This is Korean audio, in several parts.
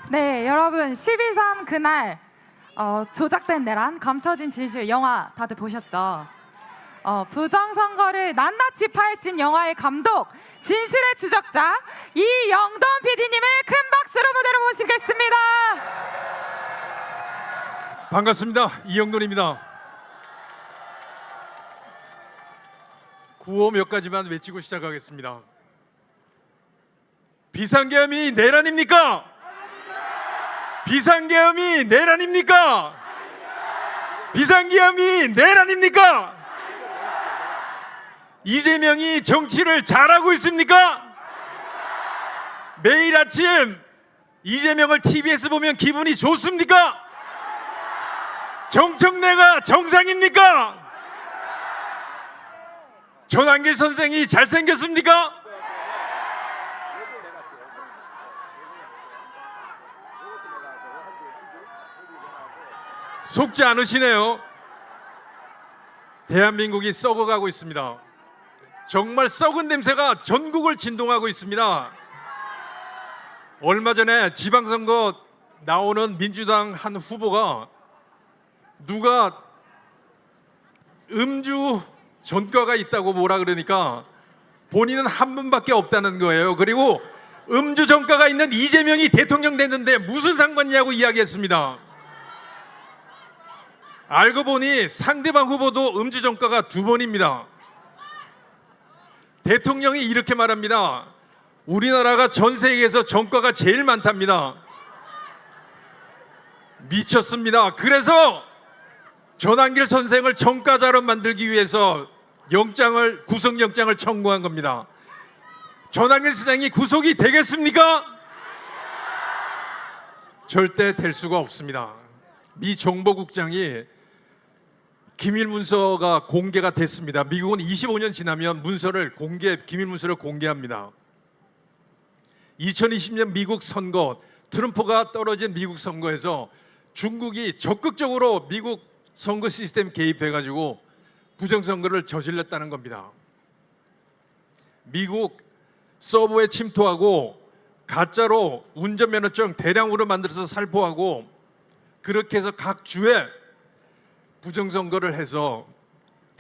네, 여러분 12.3 그날 조작된 내란, 감춰진 진실 영화 다들 보셨죠? 부정선거를 낱낱이 파헤친 영화의 감독, 진실의 추적자 이영돈 PD님을 큰 박수로 무대로 모시겠습니다. 반갑습니다. 이영돈입니다. 구호 몇 가지만 외치고 시작하겠습니다. 비상계엄이 내란입니까? 비상계엄이 내란입니까? 비상계엄이 내란입니까? 이재명이 정치를 잘하고 있습니까? 매일 아침 이재명을 TV에서 보면 기분이 좋습니까? 정청래가 정상입니까? 전한길 선생이 잘생겼습니까? 속지 않으시네요. 대한민국이 썩어가고 있습니다. 정말 썩은 냄새가 전국을 진동하고 있습니다. 얼마 전에 지방선거 나오는 민주당 한 후보가 누가 음주 전과가 있다고 뭐라 그러니까 본인은 한 번밖에 없다는 거예요. 그리고 음주 전과가 있는 이재명이 대통령 됐는데 무슨 상관이냐고 이야기했습니다. 알고 보니 상대방 후보도 음주 전과가 2번입니다. 대통령이 이렇게 말합니다. 우리나라가 전 세계에서 전과가 제일 많답니다. 미쳤습니다. 그래서 전한길 선생을 전과자로 만들기 위해서 구속영장을 청구한 겁니다. 전한길 선생이 구속이 되겠습니까? 절대 될 수가 없습니다. 미 정보국장이 기밀 문서가 공개가 됐습니다. 미국은 25년 지나면 기밀 문서를 공개합니다. 2020년 미국 선거, 트럼프가 떨어진 미국 선거에서 중국이 적극적으로 미국 선거 시스템 개입해가지고 부정선거를 저질렀다는 겁니다. 미국 서버에 침투하고 가짜로 운전면허증 대량으로 만들어서 살포하고 그렇게 해서 각 주에 부정선거를 해서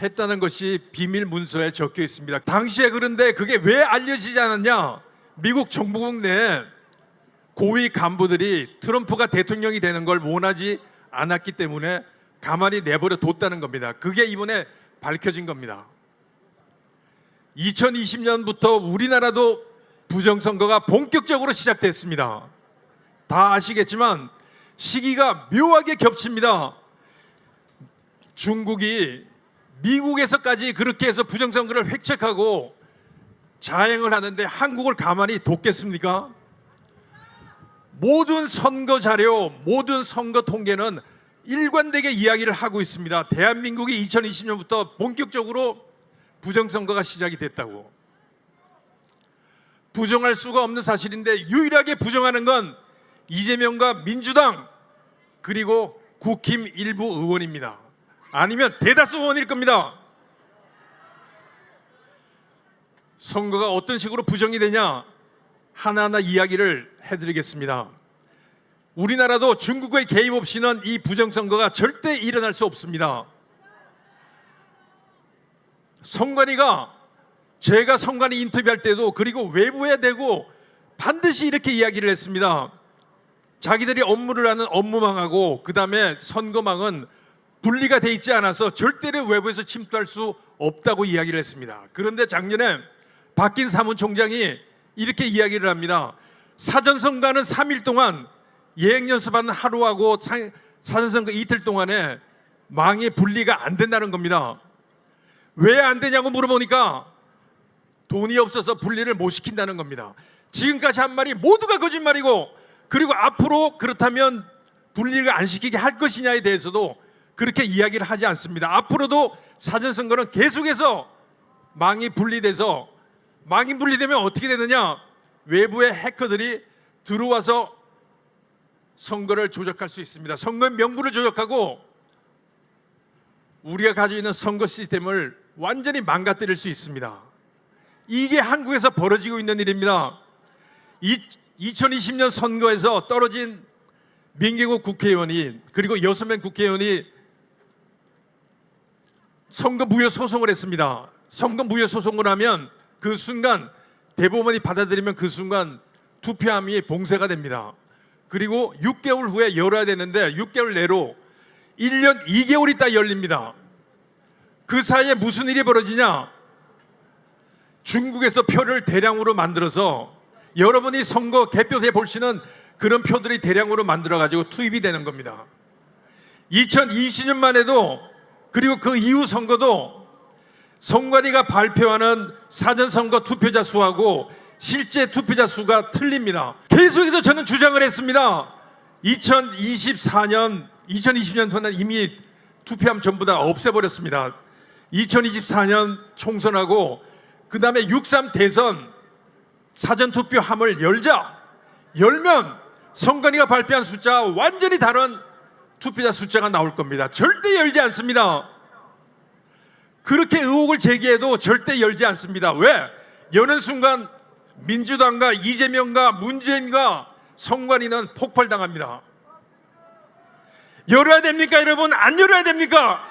했다는 것이 비밀 문서에 적혀 있습니다. 당시에 그런데 그게 왜 알려지지 않았냐? 미국 정보국 내에 고위 간부들이 트럼프가 대통령이 되는 걸 원하지 않았기 때문에 가만히 내버려 뒀다는 겁니다. 그게 이번에 밝혀진 겁니다. 2020년부터 우리나라도 부정선거가 본격적으로 시작됐습니다. 다 아시겠지만 시기가 묘하게 겹칩니다. 중국이 미국에서까지 그렇게 해서 부정선거를 획책하고 자행을 하는데 한국을 가만히 뒀겠습니까? 모든 선거 자료, 모든 선거 통계는 일관되게 이야기를 하고 있습니다. 대한민국이 2020년부터 본격적으로 부정선거가 시작이 됐다고. 부정할 수가 없는 사실인데 유일하게 부정하는 건 이재명과 민주당 그리고 국힘 일부 의원입니다. 아니면 대다수 의원일 겁니다. 선거가 어떤 식으로 부정이 되냐 하나하나 이야기를 해드리겠습니다. 우리나라도 중국의 개입 없이는 이 부정선거가 절대 일어날 수 없습니다. 제가 선관위 인터뷰할 때도 그리고 외부에 대고 반드시 이렇게 이야기를 했습니다. 자기들이 업무를 하는 업무망하고 그 다음에 선거망은 분리가 돼 있지 않아서 절대로 외부에서 침투할 수 없다고 이야기를 했습니다. 그런데 작년에 박긴 사무총장이 이렇게 이야기를 합니다. 사전선거는 3일 동안 예행연습하는 하루하고 사전선거 이틀 동안에 망의 분리가 안 된다는 겁니다. 왜 안 되냐고 물어보니까 돈이 없어서 분리를 못 시킨다는 겁니다. 지금까지 한 말이 모두가 거짓말이고 그리고 앞으로 그렇다면 분리를 안 시키게 할 것이냐에 대해서도 그렇게 이야기를 하지 않습니다. 앞으로도 사전선거는 계속해서 망이 분리되면 어떻게 되느냐? 외부의 해커들이 들어와서 선거를 조작할 수 있습니다. 선거 명부를 조작하고 우리가 가지고 있는 선거 시스템을 완전히 망가뜨릴 수 있습니다. 이게 한국에서 벌어지고 있는 일입니다. 2020년 선거에서 떨어진 민경욱 국회의원이 그리고 6명 국회의원이 선거 무효 소송을 했습니다. 선거 무효 소송을 하면 그 순간 대법원이 받아들이면 그 순간 투표함이 봉쇄가 됩니다. 그리고 6개월 후에 열어야 되는데 6개월 내로 1년 2개월 있다 열립니다. 그 사이에 무슨 일이 벌어지냐? 중국에서 표를 대량으로 만들어서 여러분이 선거 개표해 보시는 그런 표들이 대량으로 만들어 가지고 투입이 되는 겁니다. 2020년만 해도 그리고 그 이후 선거도 선관위가 발표하는 사전선거 투표자 수하고 실제 투표자 수가 틀립니다. 계속해서 저는 주장을 했습니다. 2020년도는 이미 투표함 전부 다 없애버렸습니다. 2024년 총선하고 그 다음에 6.3 대선 사전투표함을 열면 선관위가 발표한 숫자와 완전히 다른 투표자 숫자가 나올 겁니다. 절대 열지 않습니다. 그렇게 의혹을 제기해도 절대 열지 않습니다. 왜? 여는 순간 민주당과 이재명과 문재인과 선관위는 폭발당합니다. 열어야 됩니까 여러분? 안 열어야 됩니까?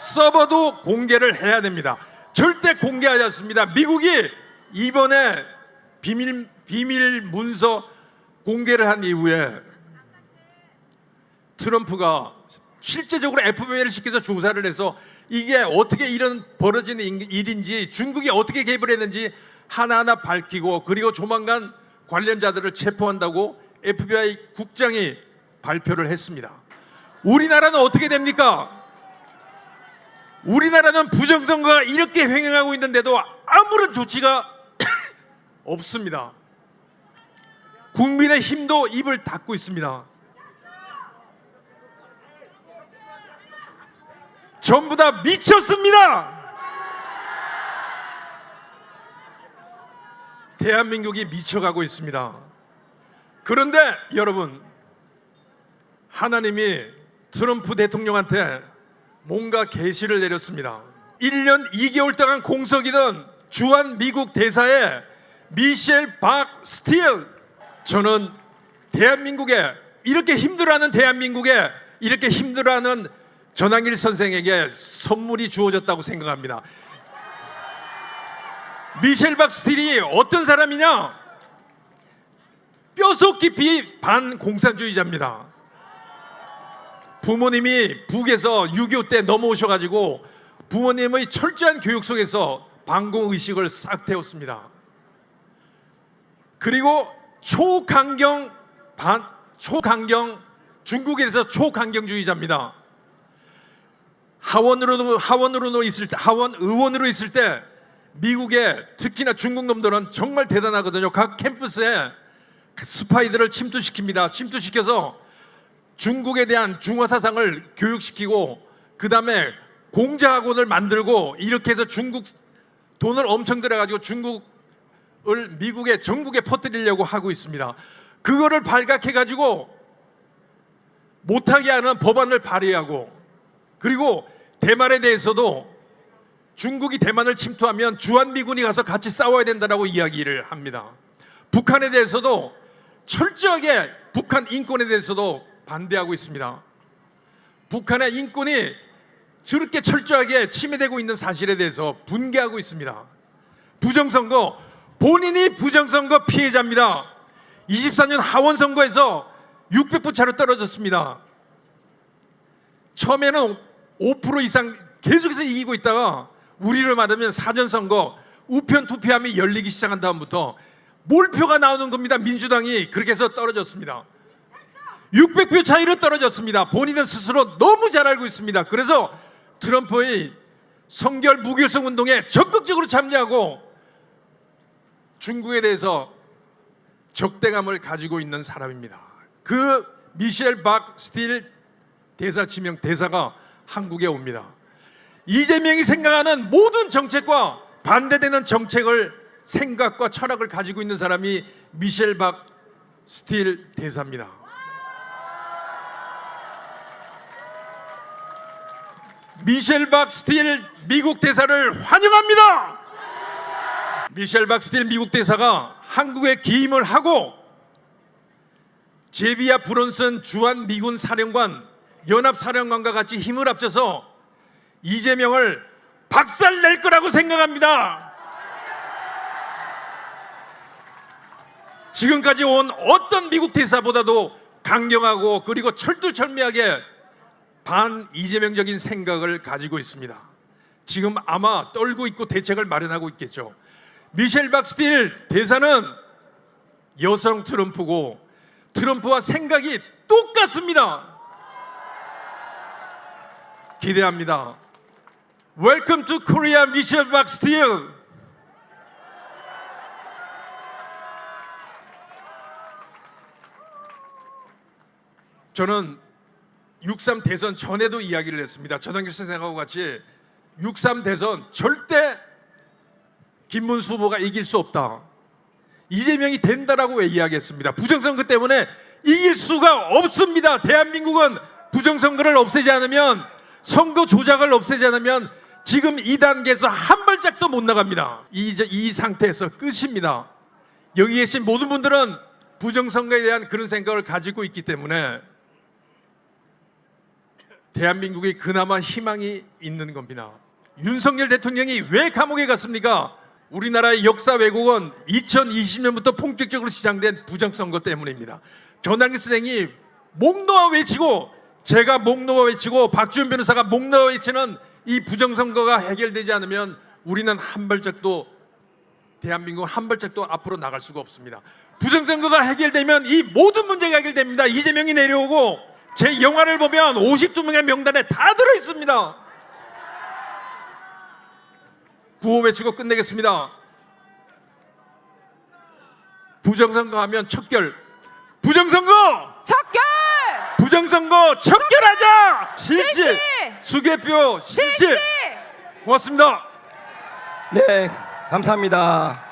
서버도 공개를 해야 됩니다. 절대 공개하지 않습니다. 미국이 이번에 비밀 문서 공개를 한 이후에 트럼프가 실제적으로 FBI를 시켜서 조사를 해서 이게 어떻게 이런 벌어지는 일인지 중국이 어떻게 개입을 했는지 하나하나 밝히고 그리고 조만간 관련자들을 체포한다고 FBI 국장이 발표를 했습니다. 우리나라는 어떻게 됩니까? 우리나라는 부정선거가 이렇게 횡행하고 있는데도 아무런 조치가 없습니다. 국민의힘도 입을 닫고 있습니다. 전부 다 미쳤습니다. 대한민국이 미쳐가고 있습니다. 그런데 여러분, 하나님이 트럼프 대통령한테 뭔가 계시를 내렸습니다. 1년 2개월 동안 공석이던 주한 미국 대사의 미셸 박 스틸, 저는 대한민국에 이렇게 힘들어하는 대한민국에 이렇게 힘들어하는 전한길 선생에게 선물이 주어졌다고 생각합니다. 미셸 박 스틸이 어떤 사람이냐? 뼈속 깊이 반공산주의자입니다. 부모님이 북에서 6.25 때 넘어오셔가지고 부모님의 철저한 교육 속에서 반공의식을 싹 태웠습니다. 그리고 초강경 중국에 대해서 초강경주의자입니다. 하원 의원으로 있을 때 미국에 특히나 중국 놈들은 정말 대단하거든요. 각 캠퍼스에 스파이들을 침투시킵니다. 침투시켜서 중국에 대한 중화 사상을 교육시키고 그 다음에 공자학원을 만들고 이렇게 해서 중국 돈을 엄청 들여가지고 중국을 미국의 전국에 퍼뜨리려고 하고 있습니다. 그거를 발각해가지고 못하게 하는 법안을 발의하고 그리고 대만에 대해서도 중국이 대만을 침투하면 주한미군이 가서 같이 싸워야 된다라고 이야기를 합니다. 북한에 대해서도 철저하게 북한 인권에 대해서도 반대하고 있습니다. 북한의 인권이 저렇게 철저하게 침해되고 있는 사실에 대해서 분개하고 있습니다. 부정선거, 본인이 부정선거 피해자입니다. 24년 하원선거에서 600표 차로 떨어졌습니다. 처음에는 5% 이상 계속해서 이기고 있다가 우리를 말하면 사전선거 우편 투표함이 열리기 시작한 다음부터 몰표가 나오는 겁니다. 민주당이 그렇게 해서 떨어졌습니다. 600표 차이로 떨어졌습니다. 본인은 스스로 너무 잘 알고 있습니다. 그래서 트럼프의 성결 무결성 운동에 적극적으로 참여하고 중국에 대해서 적대감을 가지고 있는 사람입니다. 그 미셸 박 스틸 대사가 한국에 옵니다. 이재명이 생각하는 모든 정책과 반대되는 생각과 철학을 가지고 있는 사람이 미셸 박 스틸 대사입니다. 미셸 박 스틸 미국 대사를 환영합니다. 미셸 박스틸 미국 대사가 한국에 기임을 하고 제비야 브론슨 주한 미군 사령관 연합사령관과 같이 힘을 합쳐서 이재명을 박살낼 거라고 생각합니다. 지금까지 온 어떤 미국 대사보다도 강경하고 그리고 철두철미하게 반 이재명적인 생각을 가지고 있습니다. 지금 아마 떨고 있고 대책을 마련하고 있겠죠. 미셸 박스틸 대사는 여성 트럼프고 트럼프와 생각이 똑같습니다. 기대합니다. Welcome to Korea, 미셸 박스틸. 저는 6.3 대선 전에도 이야기를 했습니다. 전환기 선생하고 같이 6.3 대선 절대 김문수 후보가 이길 수 없다. 이재명이 된다라고 이야기했습니다. 부정선거 때문에 이길 수가 없습니다. 대한민국은 부정선거를 없애지 않으면, 선거 조작을 없애지 않으면 지금 이 단계에서 한 발짝도 못 나갑니다. 이 상태에서 끝입니다. 여기 계신 모든 분들은 부정선거에 대한 그런 생각을 가지고 있기 때문에 대한민국이 그나마 희망이 있는 겁니다. 윤석열 대통령이 왜 감옥에 갔습니까? 우리나라의 역사 왜곡은 2020년부터 본격적으로 시작된 부정선거 때문입니다. 전환기 선생이 목 놓아 외치고, 제가 목 놓아 외치고, 박지원 변호사가 목 놓아 외치는 이 부정선거가 해결되지 않으면 우리는 한 발짝도, 대한민국 한 발짝도 앞으로 나갈 수가 없습니다. 부정선거가 해결되면 이 모든 문제가 해결됩니다. 이재명이 내려오고, 제 영화를 보면 52명의 명단에 다 들어있습니다. 구호 외치고 끝내겠습니다. 부정선거 하면 척결. 부정선거! 척결! 부정선거 척결하자! 실시! 실시! 수개표 실시! 실시! 고맙습니다. 네, 감사합니다.